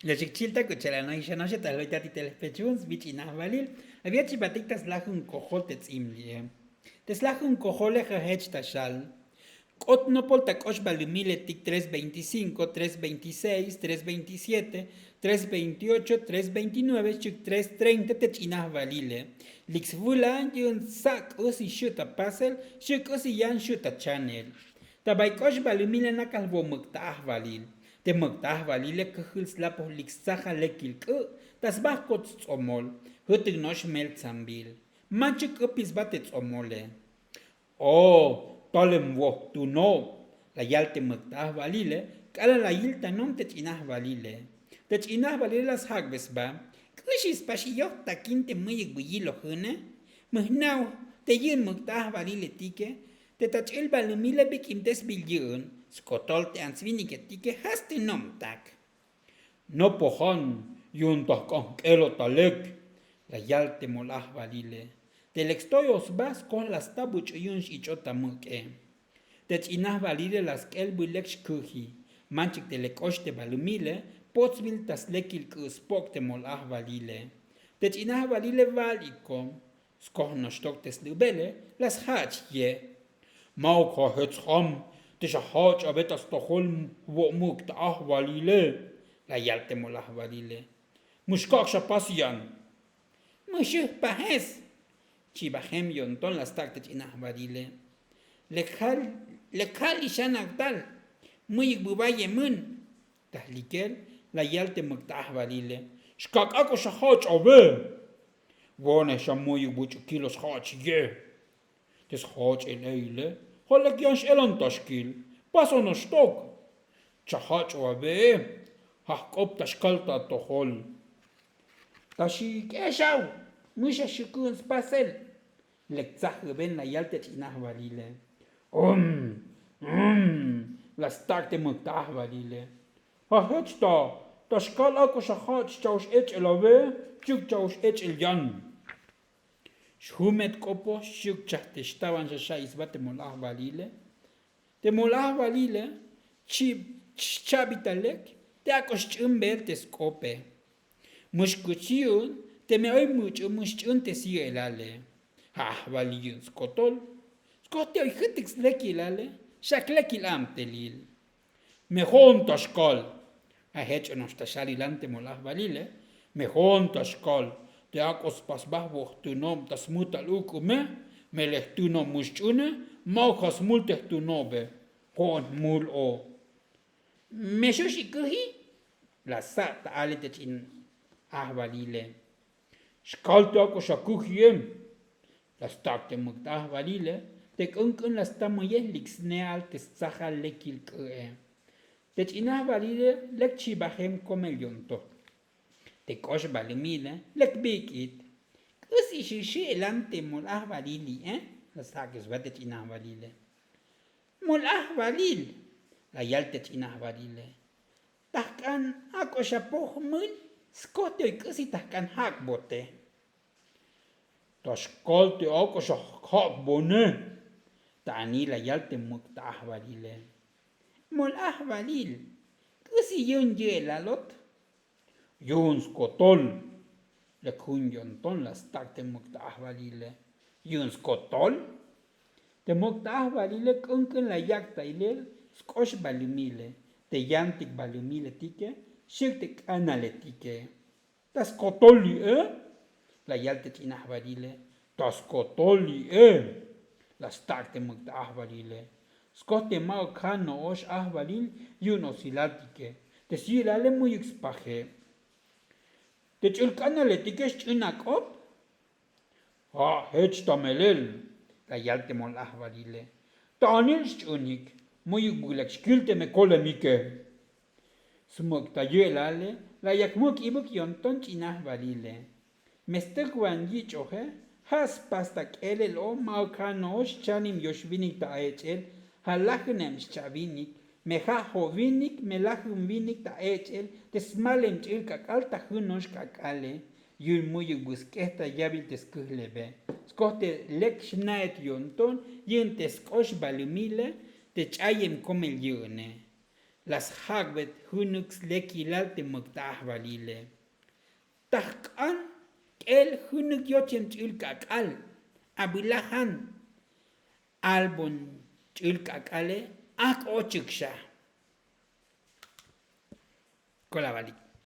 La chichilta cucharana y shanoche taloitati telepechuns, bichina valil, había chipatictas lajun cojoltets imlie. Teslajun cojole jajech tashal. Otnopol takosh balumile tic 325, 326, 327, 328, 329, chuk 330 techinah valile. Lixvula yun sak usi shuta pasel, shuk usi yan shuta channel. Tabaikosh balumile nakalvo muktaah valil. Te muktaah valile kuhils lapo lixsaja lekilku, tasbah kots omol, hutignosh mel zambil. Manchuk upis batets omole. Oh, tolem wo tu no. La yalte muktaah valile, kala la yilta nom techinah valile. Techinah valile las hagbes ba. Kushis pashiyok takinte muyik buyilo hune. Muhnau, te yun muktaah valile tike. Te tachil balumile bikimtes bilyun. Skotol te ansvinike tike haste nom tak. No pohan, yun tahkon kelo talek. La yalte molah valile. Telextoyos vas con las tabuch yun ichota muke. Tech inah valile las kel bulek kuhi. Manchik telekoste balumile, potsvil tas lekil kuspok te molah valile. Tech inah valile valiko. Skoh no stok tes lubele, las hach ye. Mau ko hetsham, te hach abetas tohol wo muk ta ah valile. La yalte molah valile. Mushkak shapasian. Mushuh pahes. Chibahem yonton las tactes inah valile. Lekhal ishan aktal. Muy bubaye mun. Tahlikel la yalte muktah valile. Shkak ako shahach abe. Wone shamuy buchu kilos hach ye. Tes hach eleile. Holek yansh elan tashkil. Paso no stok. Chahach abe. Hahkop tashkalta tohol. Tashi keshaw. Musha shukun spasel. Lekzach ben la yalte chinah valile. Las tarte muktah valile. Ha hechta. Tashkal ako shahach chaush ech elave. Chuk chaush ech el yan. Shhumet kopo shuk chahteshtawan shasha isbate molah valile. Te molah valile. Chabitalek. Te akosh chumbel te skope. Mushkuchiun. Te me oy mucho mushchun te sigue elale. Valiyun skotol. Skote oy hitix lekilale. Shaklekil amtelil. Mejón tashkal. Hech nos tashalilante molah valile. Mejón tashkal. Te akos pasbah tu tas mutal ukume. Melech tu no mushchune. Maujas multeh tu nobe. Hon mul o. Meshushi kuhi. La sata alete chin valile. Shkalte ako shakuhiem. Las takte muktah valile. Te kunkun las tamoyelix neal te saja lekil kue. Te chinah valile lek chibahem komelyonto. Te kosh valimile lek bikit. Kusi shishi elante molah valili, Las takes va te chinah valile. Molah valil. La yal te chinah valile. Tahkan ako shapoh mun. Skote oy kusi tahkan hak bote. Tashkalte ako shahak bone. Tani la yalte muktah valile. Molah valil. Kusi yun yelalot. Yun skotol. Lekhun yonton las takte muktah valile. Yun skotol. Te muktah valile kunkun la yakta ilel. Skosh balumile. Te yantik balumile tike. Shiktik anale tike. Tas kotoli, La yalte chinah valile. Tas kotoli, Las takte muktah valile. Skote mao kano osh valil yun osilatike. Te silale muy expaje. Te chulkanale tike chunakop. Hech tamelel. La yalte molah valile. Tanil chunik. Muy bulak shkilte me kolemike. Smuk tayelale. La yakmuk ibuk yonton chinah valile. Mestek wan yichohe. Has pastak elel o maukanosh chanim yoshvinik ta echel. Halachnem shavinik. Meha hovinik melachum vinik ta echel. Tesmalem chil kakal tajunosh kakale. Yun muy busketa yabil teskuhlebe. Skote lek shnaet yonton. Yun teskosh balumile. Te chayem komel yune. las hagbet hunux lekilal te muktah valile. Tahkan el hunuk yochem chilkakal abilahan albon chilkakale ak ochiksha. Kolavali.